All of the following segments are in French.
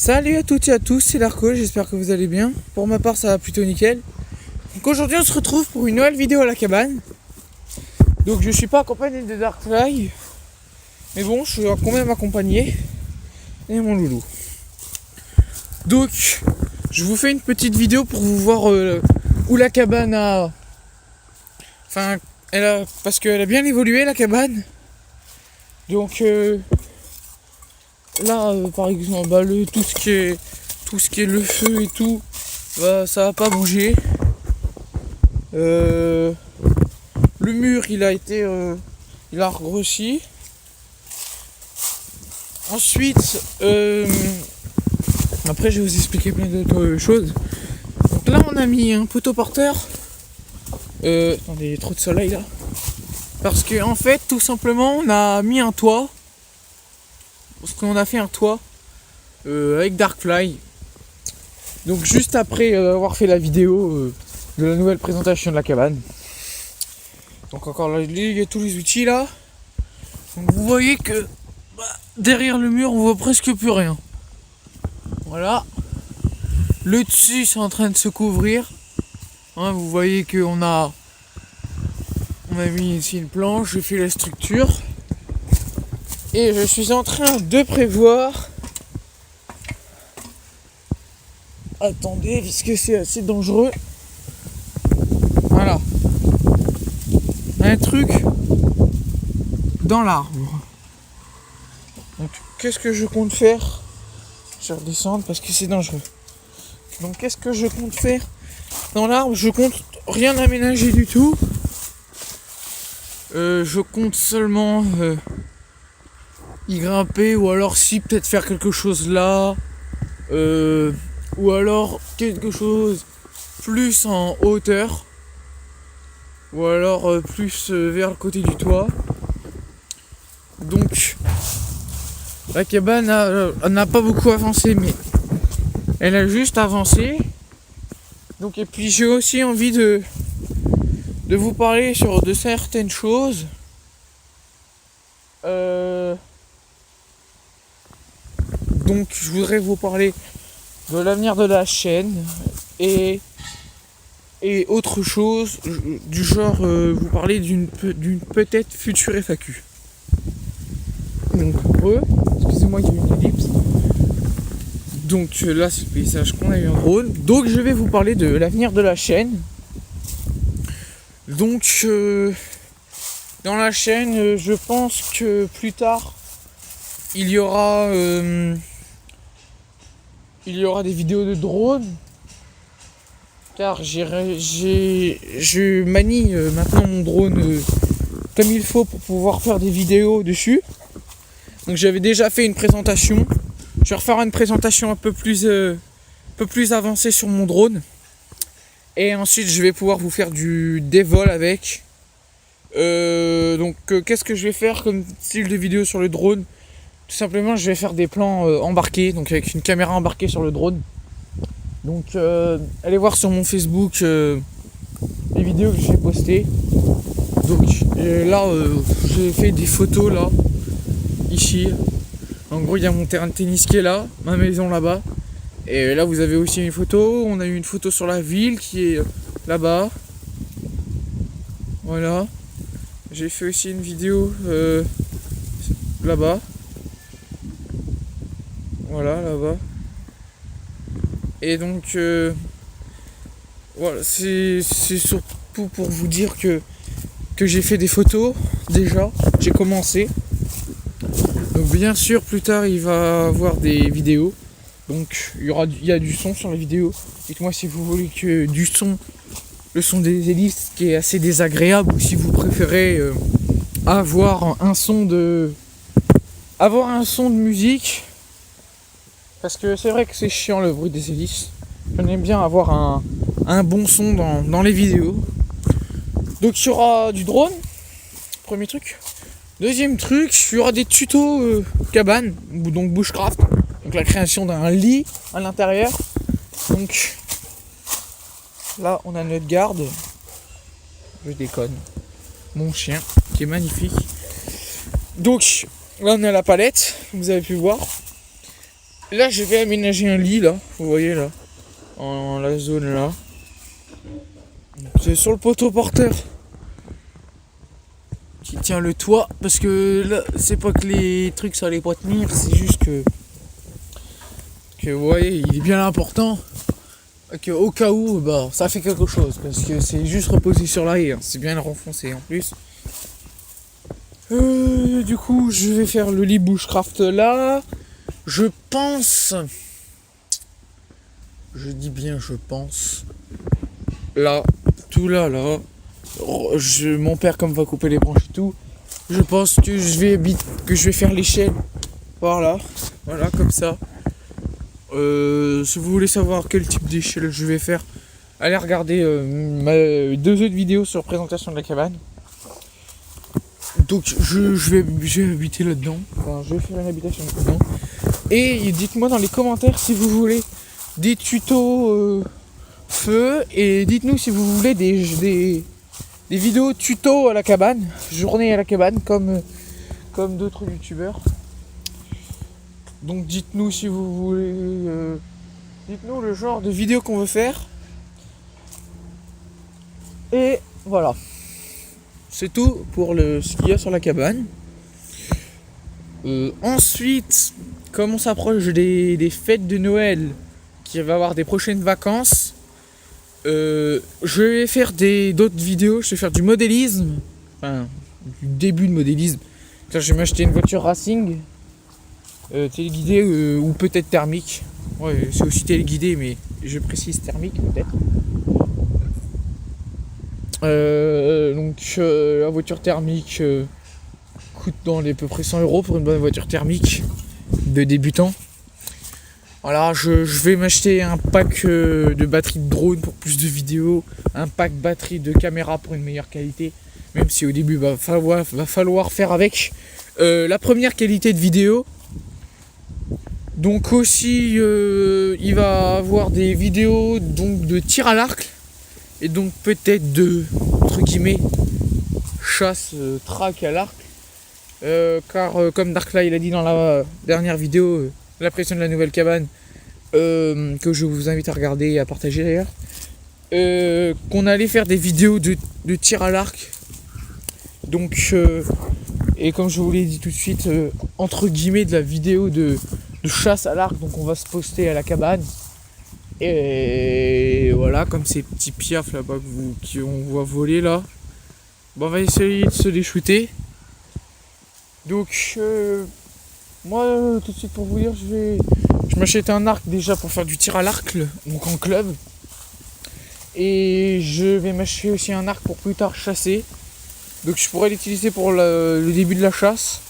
Salut à toutes et à tous, c'est Larco, j'espère que vous allez bien. Pour ma part, ça va plutôt nickel. Donc aujourd'hui, on se retrouve pour une nouvelle vidéo à la cabane. Donc je suis pas accompagné de Darkfly, mais bon, je suis quand même accompagné. Et mon loulou. Donc, je vous fais une petite vidéo pour vous voir où la cabane a... Enfin, parce qu'elle a bien évolué, la cabane. Donc... Là, par exemple, tout ce qui est le feu et tout, ça va pas bouger. Le mur, il a regrossi. Ensuite, après, je vais vous expliquer plein d'autres choses. Donc là, on a mis un poteau porteur. Attendez, il y a trop de soleil là. Parce que en fait, tout simplement, on a mis un toit. Parce qu'on a fait un toit avec Darkfly. Donc juste après avoir fait la vidéo de la nouvelle présentation de la cabane. Donc encore là, il y a tous les outils là. Donc vous voyez que derrière le mur on voit presque plus rien. Voilà. Le dessus c'est en train de se couvrir. Hein, vous voyez qu'on a mis ici une planche, j'ai fait la structure. Et je suis en train de prévoir... Attendez, parce que c'est assez dangereux. Voilà. Un truc dans l'arbre. Donc, qu'est-ce que je compte faire? Je vais redescendre parce que c'est dangereux. Donc, qu'est-ce que je compte faire dans l'arbre? Je compte rien aménager du tout. Je compte seulement... y grimper, ou alors si peut-être faire quelque chose là, ou alors quelque chose plus en hauteur, ou alors plus vers le côté du toit. Donc la cabane n'a pas beaucoup avancé, mais elle a juste avancé. Donc, et puis j'ai aussi envie de vous parler de certaines choses. Donc je voudrais vous parler de l'avenir de la chaîne et autre chose du genre vous parler d'une peut-être future FAQ. Donc excusez-moi, il y a une ellipse. Donc là c'est le paysage qu'on a eu en drone. Donc je vais vous parler de l'avenir de la chaîne. Donc dans la chaîne je pense que plus tard il y aura des vidéos de drone, car je manie maintenant mon drone comme il faut pour pouvoir faire des vidéos dessus. Donc j'avais déjà fait une présentation. Je vais refaire une présentation un peu plus avancée sur mon drone. Et ensuite je vais pouvoir vous faire des vols avec. Donc qu'est-ce que je vais faire comme style de vidéo sur le drone? Tout simplement, je vais faire des plans embarqués, donc avec une caméra embarquée sur le drone. Donc, allez voir sur mon Facebook les vidéos que j'ai postées. Donc là, j'ai fait des photos là, ici. En gros, il y a mon terrain de tennis qui est là, ma maison là-bas. Et là, vous avez aussi une photo. On a eu une photo sur la ville qui est là-bas. Voilà. J'ai fait aussi une vidéo là-bas. Voilà, là-bas. Et donc, voilà, c'est surtout pour vous dire que j'ai fait des photos, déjà. J'ai commencé. Donc, bien sûr, plus tard, il va y avoir des vidéos. Donc, il y a du son sur les vidéos. Dites-moi si vous voulez que du son, le son des hélices, qui est assez désagréable, ou si vous préférez avoir un son de musique. Parce que c'est vrai que c'est chiant le bruit des hélices. J'aime bien avoir un bon son dans les vidéos. Donc il y aura du drone, premier truc. Deuxième truc, il y aura des tutos cabane, donc bushcraft. Donc la création d'un lit à l'intérieur. Donc là on a notre garde. Je déconne. Mon chien qui est magnifique. Donc là on a la palette, vous avez pu voir. Là, je vais aménager un lit, là. Vous voyez, là. En la zone, là. C'est sur le poteau porteur qui tient le toit. Parce que là, c'est pas que les trucs, ça allait pas tenir. C'est juste que vous voyez, il est bien important. Que au cas où, bah, ça fait quelque chose. Parce que c'est juste reposé sur l'arrière. C'est bien renfoncé, en plus. Du coup, je vais faire le lit bushcraft là. Je pense. Je dis bien, je pense. Là, tout là. Mon père, comme va couper les branches et tout. Je pense que je vais faire l'échelle. Voilà, comme ça. Si vous voulez savoir quel type d'échelle je vais faire, allez regarder mes 2 autres vidéos sur présentation de la cabane. Donc je vais habiter là-dedans. Enfin, je vais faire une habitation là-dedans. Et dites-moi dans les commentaires si vous voulez des tutos feu. Et dites-nous si vous voulez des vidéos tutos à la cabane. Journée à la cabane comme d'autres youtubeurs. Donc dites-nous si vous voulez. Dites-nous le genre de vidéo qu'on veut faire. Et voilà. C'est tout pour ce qu'il y a sur la cabane. Ensuite, comme on s'approche des fêtes de Noël, qu'il va y avoir des prochaines vacances, je vais faire d'autres vidéos. Je vais faire du modélisme, enfin du début de modélisme. Là, je vais m'acheter une voiture racing, téléguidée ou peut-être thermique. Ouais, c'est aussi téléguidé, mais je précise thermique peut-être. Donc la voiture thermique coûte dans les à peu près 100 € pour une bonne voiture thermique de débutant. Voilà, je vais m'acheter un pack de batterie de drone pour plus de vidéos, un pack batterie de caméra pour une meilleure qualité, même si au début va falloir faire avec la première qualité de vidéo. Donc aussi il va avoir des vidéos donc de tir à l'arc et donc peut-être de entre guillemets chasse track à l'arc, car comme Darkla il a dit dans la dernière vidéo, la pression de la nouvelle cabane, que je vous invite à regarder et à partager d'ailleurs, qu'on allait faire des vidéos de tir à l'arc. Donc et comme je vous l'ai dit tout de suite, entre guillemets de la vidéo de chasse à l'arc, donc on va se poster à la cabane. Et voilà, comme ces petits piafs là-bas qu'on voit voler là. Bon, on va essayer de se les shooter. Donc moi tout de suite pour vous dire, je m'achète un arc déjà pour faire du tir à l'arc, donc en club. Et je vais m'acheter aussi un arc pour plus tard chasser. Donc je pourrais l'utiliser pour le début de la chasse.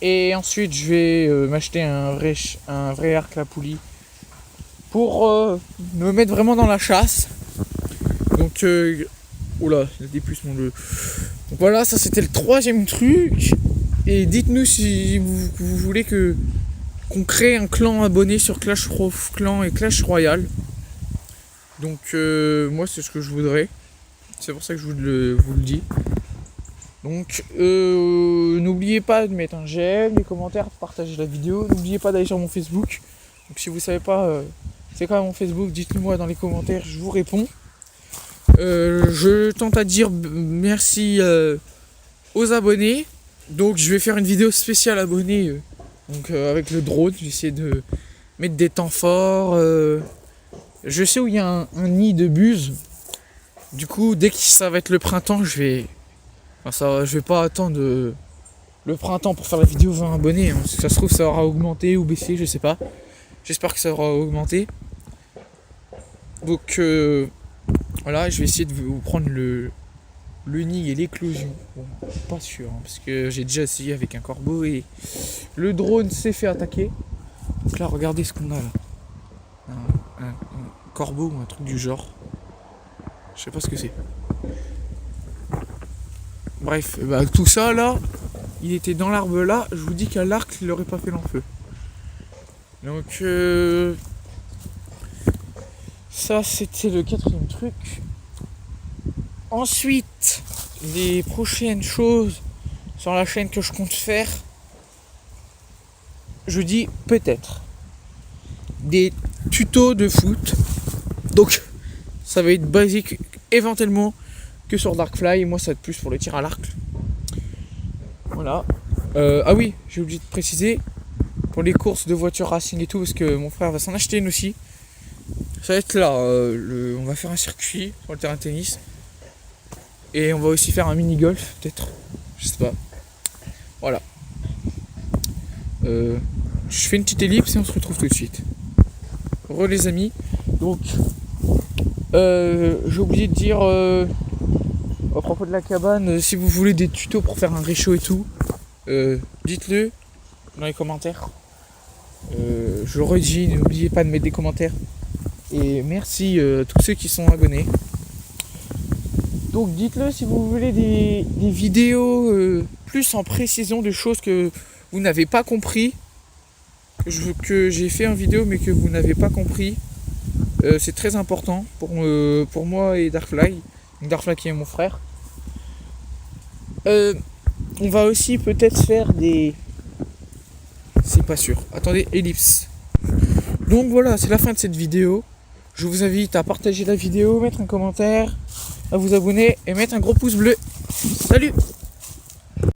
Et ensuite je vais m'acheter un vrai arc à poulie pour me mettre vraiment dans la chasse. Donc oula, il y a des puces mon jeu. Donc voilà, ça c'était le 3e truc. Et dites-nous si vous voulez qu'on crée un clan abonné sur Clash of Clans et Clash Royale. Donc moi c'est ce que je voudrais. C'est pour ça que je vous le dis. Donc n'oubliez pas de mettre un j'aime, des commentaires, partager la vidéo. N'oubliez pas d'aller sur mon Facebook. Donc si vous savez pas c'est quoi mon Facebook, dites-le moi dans les commentaires, je vous réponds. Je tente à dire merci aux abonnés. Donc je vais faire une vidéo spéciale abonnés donc avec le drone. J'ai essayé de mettre des temps forts. Je sais où il y a un nid de buse. Du coup dès que ça va être le printemps, je vais pas attendre le printemps pour faire la vidéo 20 abonnés. Hein. Si ça se trouve ça aura augmenté ou baissé, je sais pas. J'espère que ça aura augmenté. Donc voilà, je vais essayer de vous prendre le nid et l'éclosion. Bon, pas sûr, hein, parce que j'ai déjà essayé avec un corbeau et le drone s'est fait attaquer. Donc là, regardez ce qu'on a là. Un corbeau ou un truc du genre. Je sais pas ce que c'est. Bref, tout ça là, il était dans l'arbre là. Je vous dis qu'à l'arc, il aurait pas fait long feu. Donc ça c'était le 4e truc. Ensuite, les prochaines choses sur la chaîne que je compte faire, je dis peut-être. des tutos de foot. Donc ça va être basique éventuellement que sur Darkfly. Moi ça va être plus pour le tir à l'arc. Voilà. Ah oui, j'ai oublié de préciser pour les courses de voitures racing et tout, parce que mon frère va s'en acheter une aussi. Ça va être là, on va faire un circuit sur le terrain de tennis. Et on va aussi faire un mini-golf, peut-être. Je sais pas. Voilà. Je fais une petite ellipse et on se retrouve tout de suite. Re les amis. Donc, j'ai oublié de dire à propos de la cabane, si vous voulez des tutos pour faire un réchaud et tout, dites-le dans les commentaires. Je le redis, n'oubliez pas de mettre des commentaires. Et merci à tous ceux qui sont abonnés. Donc dites-le si vous voulez des vidéos plus en précision de choses que vous n'avez pas compris. Que j'ai fait en vidéo mais que vous n'avez pas compris. C'est très important pour moi et Darkfly. Darkfly qui est mon frère. On va aussi peut-être faire des... C'est pas sûr. Attendez, ellipse. Donc voilà, c'est la fin de cette vidéo. Je vous invite à partager la vidéo, mettre un commentaire, à vous abonner et mettre un gros pouce bleu. Salut!